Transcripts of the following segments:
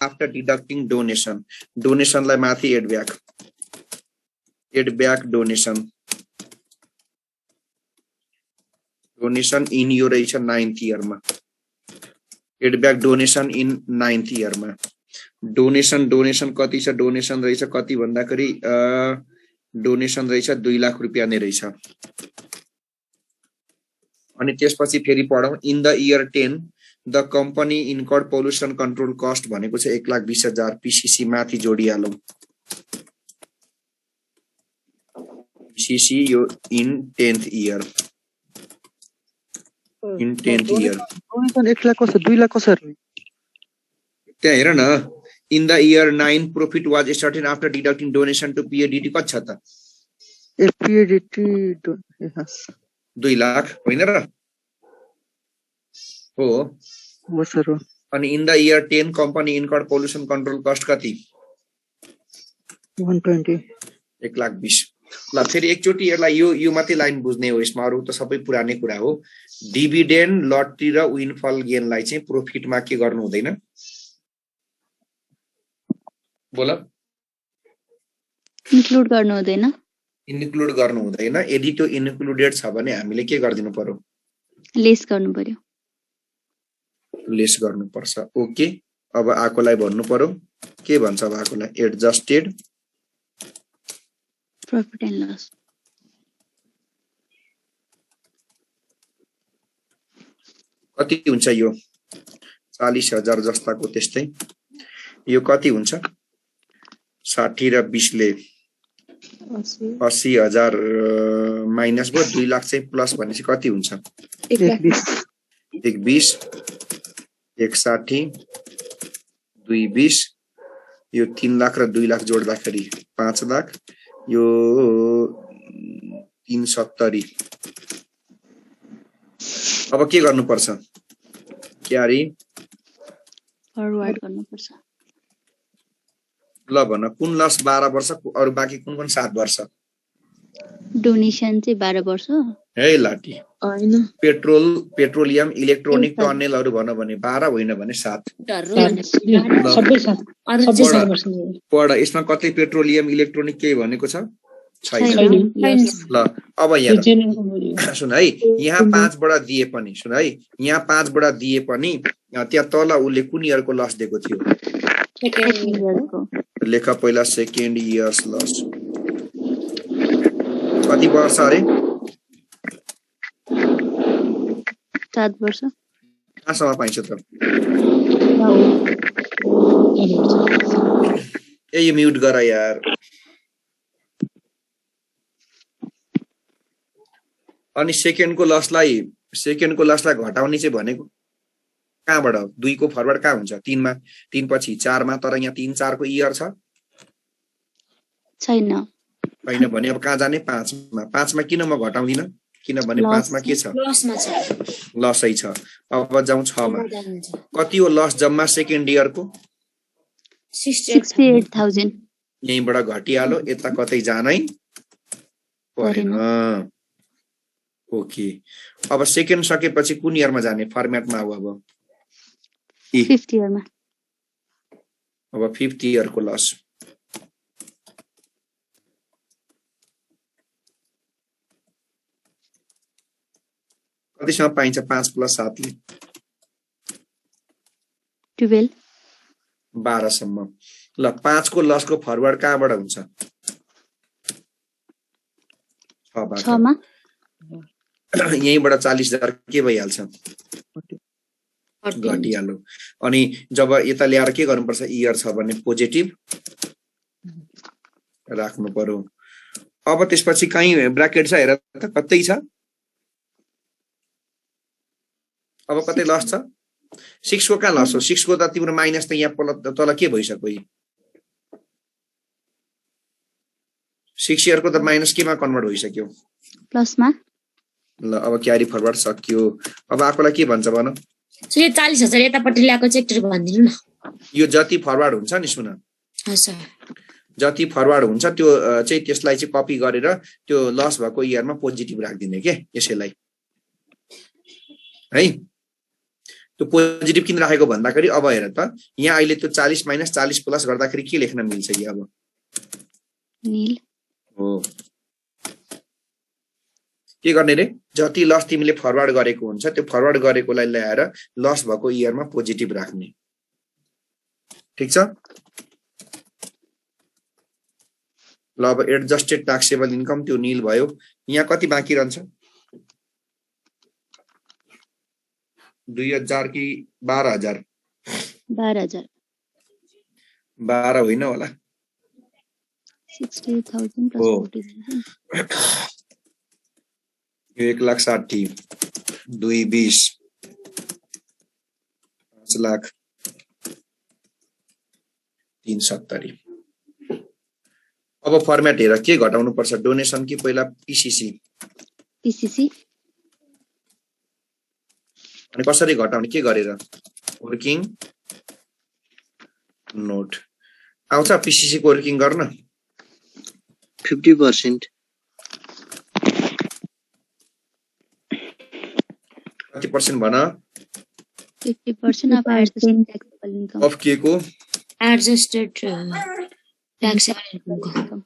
after deducting donation. Donation लाई माथि add back donation. Donation in यो रहेछ 9th year मा. Add back donation in 9th year मा. Donation कति छ? Donation रहेछ कति भन्दाखेरि donation रहेछ 2 लाख रुपैयाँ नै रहेछ. अनि त्यसपछि फेरि पढौं. In the year 10 the company incurred pollution control cost भनेको छ 1,20,000 PCC माथि जोडिहालौं. PCC यो in 10th year. In 10th year. 1 lakh कसरी 2 लाख कसरी? त्यहाँ हेर न. In the year 9 profit was started after deducting donation to PADT कति छ त? PADT 2 लाख होइन र? हो. हो सर. अनि in the year 10 company incurred pollution control cost कति? 120. 1,20,000. ल फेरि एकचोटी यसलाई यो मात्रै लाइन बुझ्ने हो. यसमा अरु त सबै पुरानै कुरा हो. डिभिडेन्ड, लटरी र विनफल गेनलाई चाहिँ प्रोफिटमा के गर्नु हुँदैन? बोल. इन्क्लुड गर्नु हुँदैन. इन्क्लुड गर्नु हुँदैन. यदि त्यो इन्क्लुडेड छ भने हामीले के गर्दिनु पर्यो? लेस गर्नु पर्यो. लेस गर्नु पर्छ. ओके. अब आकोलाई भन्नु पर्यो. के भन्छ अब आकोलाई? Adjusted profit and loss. कति हुन्छ यो? 40,000 जस्ताको त्यस्तै. यो कति हुन्छ? 60 र 20 ले 80,000 माइनस भयो. 2 लाख चाहिँ प्लस भनेपछि कति हुन्छ? 120. 120 160 220 यो 3 लाख र 2 लाख जोड्दाखेरि 5 लाख. यो 370. अब के गर्नु पर्छ? क्यारी फरवर्ड गर्नु पर्छ. ल भन कुन लस 12 वर्ष अरु बाँकी कुन 7 वर्ष? डोनेसन चाहिँ 12 वर्ष. हे लाटी हैन. पेट्रोलियम इलेक्ट्रोनिक टनेलहरु भन भने 12 होइन भने 7. सबै 7. पढ. यसमा कतै पेट्रोलियम इलेक्ट्रोनिक के भनेको छ? छैन. ल अब यहाँ सुन है. यहाँ 5 बाट दिए पनि सुन है. यहाँ 5 बाट दिए पनि त्यहाँ तल उले कुन इयरको लस दिएको थियो? लेखा पहिला सेकेन्ड इयर्स लस. कति वर्ष अरे? 7 वर्ष. कहाँसम्म पाइन्छ त? ए यो म्युट गर यार. अनि सेकेन्डको लसलाई घटाउने चाहिँ भनेको कहाँबाट? 2 को फरवर्ड कहाँ हुन्छ? 3 मा. 3 पछि 4 मा. तर यहाँ 3 4 को इयर छ छैन. हैन भने अब कहाँ जाने? 5 मा. 5 मा किन म घटाउँदिन? किनभने 5 मा के छ? लसमा छ. लसै छ. अब जाउँ 6 मा. कति हो लस जम्मा सेकेन्ड इयरको? 68,000. यहीँबाट घटिहाल्यो. यता कतै जानै परेन. ओके. अब सेकेन्ड सकेपछि कुन इयरमा जाने? फर्मेटमा हो अब 5th इयरमा. अब 5th इयरको लस. कतिसम्म पाइन्छ? 5 + 7 ले 12. 12 सम्म. ल 5 को लसको फरवर्ड कहाँबाट हुन्छ? 6 मा. यहीँबाट 40,000 के भइहाल्छ? घटिहाल्यो. अनि जब यता ल्याएर के गर्नुपर्छ? इयर छ भने पोजिटिभ राख्नु पर्यो. अब त्यसपछि कहीं ब्र्याकेट छ हेर त कतै छ? अब कतै लस छ? 6 को कहाँ लस हो? 6 को त तिम्रो माइनस त यहाँ तल के भइसक्यो? 6 इयर को त माइनस केमा कन्भर्ट भइसक्यो? प्लसमा. ल अब क्यारी फरवर्ड सक्यो. अब आफूलाई के भन्छ भन? सो यो 40,000 यतापट्टि ल्याएको चाहिँ एकचोटि भनिदिनु न. यो जति फरवर्ड हुन्छ नि सुन. हजुर. जति फरवर्ड हुन्छ त्यो चाहिँ त्यसलाई चाहिँ कपी गरेर त्यो लस भएको इयरमा पोजिटिभ राख्दिने के यसैलाई है. त्यो पोजिटिभ किन राखेको भन्दाखेरि अब हेर त यहाँ अहिले त्यो 40 - 40 प्लस गर्दाखेरि के लेख्न मिल्छ यो अब नील हो के गर्ने रे जति लस तिमीले फरवर्ड गरेको हुन्छ त्यो फरवर्ड गरेकोलाई ल्याएर लस भएको इयरमा पोजिटिभ राख्ने ठीक छ ल अब एडजस्टेड ट्याक्सेबल इन्कम त्यो नील भयो यहाँ कति बाँकी रहन्छ 2000 कि 12000 12 होइन होला 60,000 हो। plus 40,000 यो 1,60,000 2 20 5 लाख 370 अब फर्मेट हेर के घटाउनु पर्छ डोनेसन कि पहिला पीसीसी अनि कसरी घटाउने के गरेर वर्किङ नोट आउँछ पीसीसी को वर्किङ गर्न 50% कति पर्सेन्ट भन 50% of adjusted taxable income. Of के को एडजस्टेड ट्याक्सेबल इन्कमको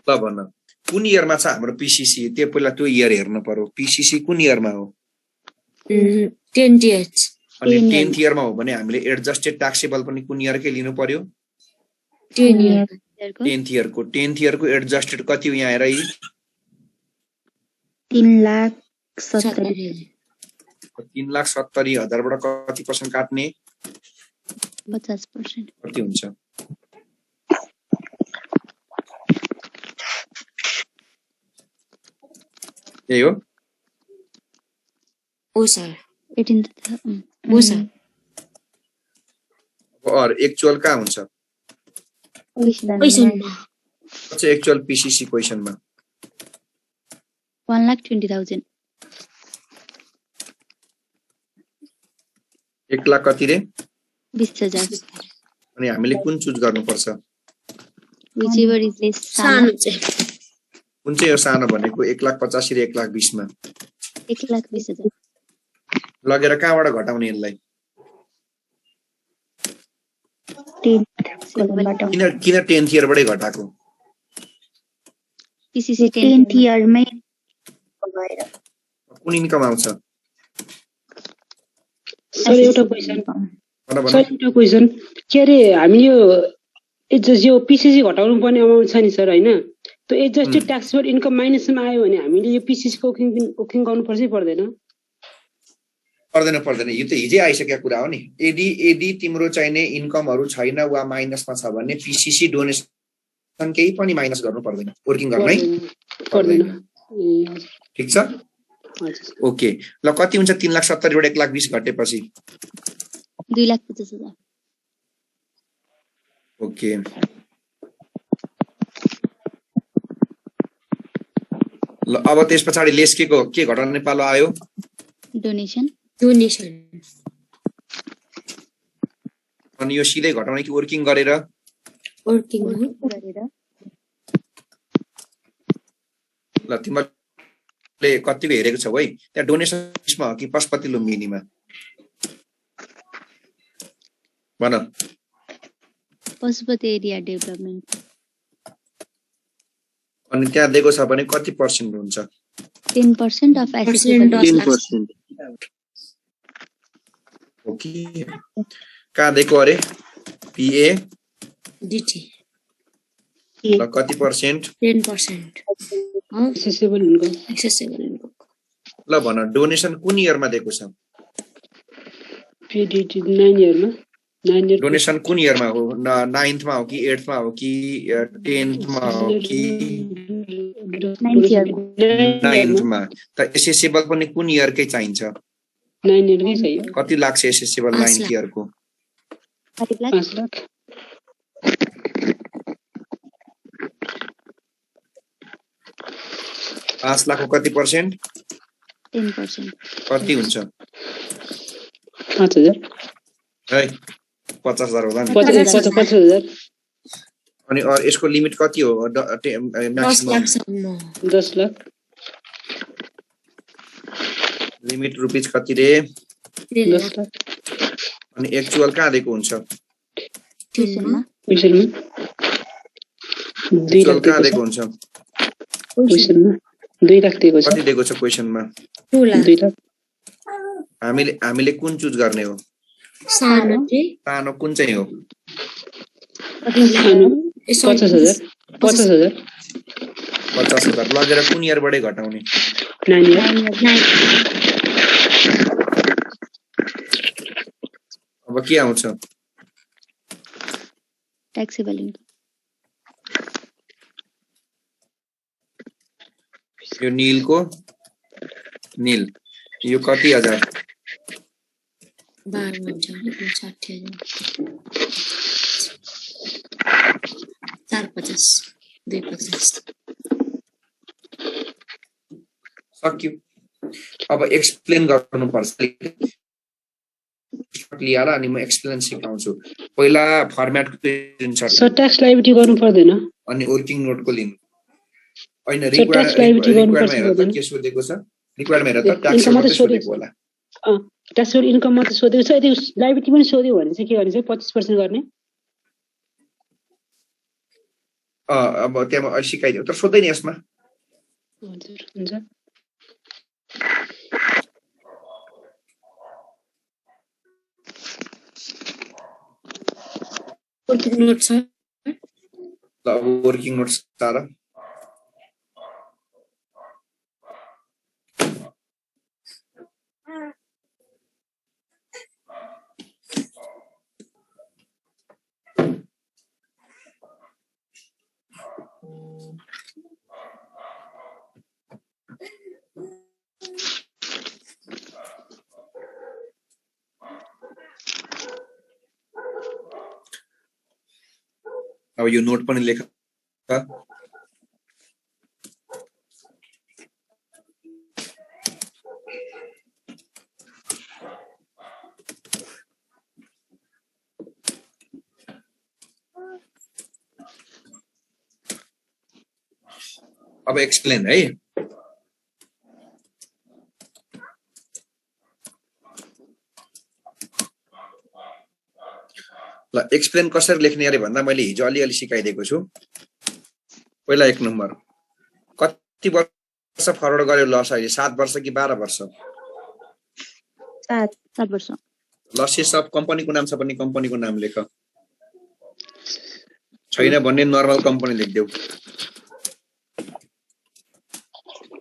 ल भन कुन इयरमा छ हाम्रो पीसीसी त्यो पहिला त्यो इयर हेर्नु पर्यो पीसीसी कुन इयरमा हो 10 years अनि 10th इयरमा हो भने हामीले एडजस्टेड ट्याक्सेबल पनि कुन इयरकै लिनु पर्यो 10 years 10th इयरको एडजस्टेड कति हो यहाँ हेर 3,70,000 3,70,000 बाट कति पर्सेन्ट काट्ने 50% कति हुन्छ यही हो ओ सर 18,000 ओ सर और एक्चुअल कहाँ हुन्छ क्वेशनमा अच्छा एक्चुअल पीसीसी क्वेशनमा 1,20,000 1 लाख कति रे 20,000 अनि हामीले कुन चुज गर्नुपर्छ whichever is less सानो चाहिँ कुन चाहिँ हो सानो भनेको 1,85,000 र 1,20,000 मा 1,20,000 लगेर कहाँबाट घटाउने यसलाई 10,000 किन 10th इयर बाटै घटाएको पीसीसी 10th year मै भएर कुन इन्कम आउँछ सर एउटा क्वेशन भन भन सर एउटा क्वेशन के अरे हामी यो पीसीसी घटाउनु पर्ने अमाउन्ट छ नि सर हैन त्यो एडजस्टेड ट्याक्सेबल इन्कम माइनसमा आयो भने हामीले यो पीसीसी को ओकिङ गर्नुपर्छ पर्दैन पर्दैन यो त हिजै आइसकेको कुरा हो नि यदि तिम्रो चाहिने इन्कमहरु छैन वा माइनसमा छ भने पीसीसी डोनेसन केही पनि माइनस गर्नु पर्दैन वर्किङ गर्नै पर्दैन ठीक छ ओके ल कति हुन्छ 3,70,000 बाट 1,20,000 घटेपछि 2,50,000 ओके ल अब त्यसपछि लेस के घटाउने पालो आयो डोनेसन अनि यो सिधै घटाउने कि वर्किङ गरेर ल तिमीले कतिको हेरेको छौ है त्यहाँ डोनेसनमा हो कि पशुपति लुम्बिनीमा भन पशुपति एरिया डेभलपमेन्ट अनि त्यहाँ दिएको छ भने कति पर्सेन्ट हुन्छ 10% of accessible 10%. ओके कहाँ दिएको अरे पीए डिटी ल कति पर्सेन्ट 10% एक्सेसिबल इन्कम ल भन डोनेसन कुन इयरमा दिएको छ पीडीटी 9 इयरमा 9 इयर डोनेसन कुन इयरमा हो 9th मा हो कि 8th मा हो कि 10th मा हो कि 9th year 9th मा त एसेसेबल पनि कुन इयरकै चाहिन्छ 9 इयरकै चाहियो कति लाग्छ एसेसेबल 9th इयरको 5 लाख 5 लाख 5 लाखको कति पर्सेन्ट 10% कति हुन्छ 5,000 है 50,000 होला नि 50,000 अनि यसको लिमिट कति हो म्याक्सिमम 10 लाख लिमिट रुपीज कति रे 10 लाख अनि एक्चुअल कहाँ दिएको हुन्छ क्वेशनमा क्वेशनमा 2 एक्चुअल लाख कहाँ दिएको दिएको छ हुन्छ क्वेशनमा 2 लाख दिएको छ कति दिएको छ क्वेशनमा 2 लाख 2 लाख हामीले कुन चुज गर्ने हो सानो चाहिँ सानो कुन चाहिँ हो 50,000 50,000 50,000 लगेर कुन इयरबाटै घटाउने 9 years अब के आउँछ ट्याक्सेबल इन्कम यो नीलको नील यो कति हजार 12 हुन्छ नि 60,000 450 250 सक्यो अब एक्सप्लेन गर्नुपर्छ लिएर अनि म एक्सप्लेन सिकाउँछु पहिला format screenshot sir tax liability गर्नु पर्दैन अनि वर्किङ नोटको लिनु हैन ट्याक्स लायबिलिटी गर्नुपर्छ रिक्वायरमेन्ट के सोधेको छ रिक्वायरमेन्ट हेर त ट्याक्स मात्रै सोधेको होला ट्याक्सेबल इन्कम मात्र सोधेको छ यदि लायबिलिटी पनि सोध्यो भने चाहिँ के गर्ने चाहिँ 25% गर्ने अब त्यहाँ अहिले सिकाइदियो तर सोध्दैन यसमा हजुर हुन्छ वर्किङ नोट छ ल वर्किङ नोट्स तारा अब यो नोट पनि लेख अब एक्सप्लेन है ल एक्सप्लेन कसरी लेख्ने अरे भन्दा मैले हिजो अलिअलि सिकाइदिएको छु पहिला 1 नम्बर कति वर्ष फरवर्ड गर्यो लस अहिले 7 वर्ष कि 12 वर्ष 7 वर्ष लसेस अफ कम्पनीको नाम छ भने कम्पनीको नाम लेख छैन भन्ने नर्मल कम्पनी लेख्देऊ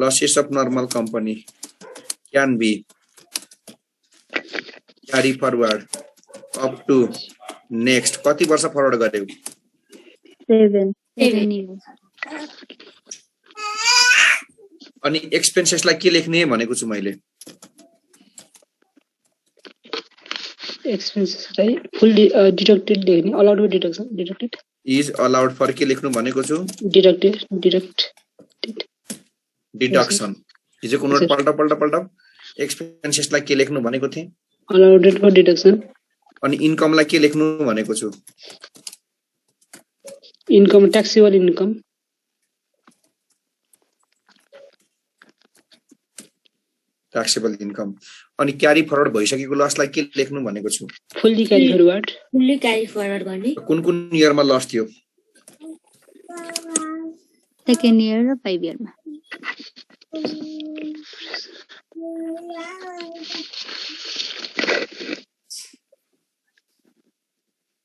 losses of normal company can be carry forward up to next कति वर्ष फरवर्ड गर्यौ 7 years अनि एक्सपेन्सेसलाई के लेख्ने भनेको छु मैले एक्सपेन्सेसलाई फुल्ली डिडक्टेड लेख्ने allowed with deduction deducted is allowed for के लेख्नु भनेको छु डिडक्सन हिजोको नोट पल्ट एक्सपेन्सेसलाई के लेख्नु भनेको थिए अलाउडेड फर डिडक्सन अनि इन्कमलाई के लेख्नु भनेको छु income taxable income taxable income अनि क्यारी फरवर्ड भइसकेको लसलाई के लेख्नु भनेको छु फुल्ली क्यारी फरवर्ड गर्ने कुन इयरमा लस थियो सेकेन्ड इयर र 5 इयरमा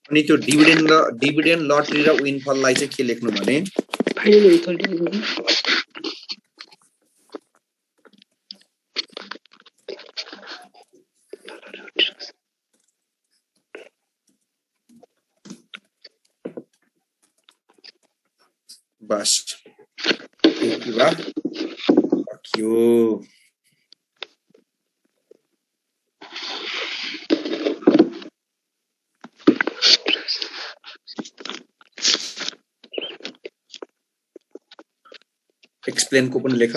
अनि त्यो डिभिडेन्ड लटरी र विनफललाई चाहिँ के लेख्नु भने फाइनल रिजल्ट बस यति भा सक्यो एक्सप्लेन को पनि लेख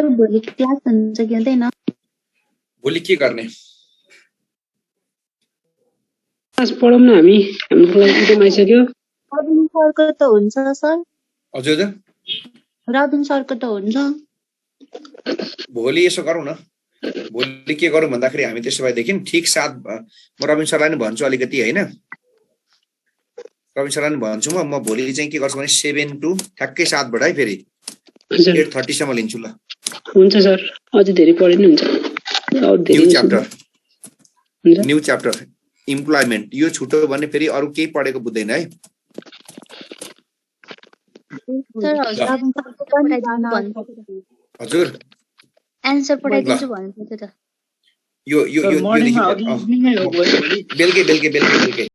सर भोलि क्लास हुन्छ कि हुँदैन? भोलि के गर्ने? क्लास पढौँ न हामी, हाम्रो लागि एकदम आइसक्यो। रबिन सरको त हुन्छ सर। हजुर रबिन सरको त हुन्छ। भोलि यसो गरौँ न, भोलि के गरौँ भन्दाखेरि हामी त्यसो भएदेखि ठिक 7 म रबिन सरलाई नि भन्छु अलिकति हैन, रबिन सरलाई नि भन्छु म भोलि चाहिँ के गर्छु भने 7 to ठ्याक्कै 7 बाट है फेरि 8:30 सम्म लिन्छु ल। हुन्छ सर, अझै धेरै पढ्नु हुन्छ। न्यू च्याप्टर इम्प्लोइमेन्ट, यो छुटो भने फेरि अरु केही पढेको बुझ्दैन है। हजुर एन्सर पठाइदिन्छु भन्नु थियो त। यो बेलुकै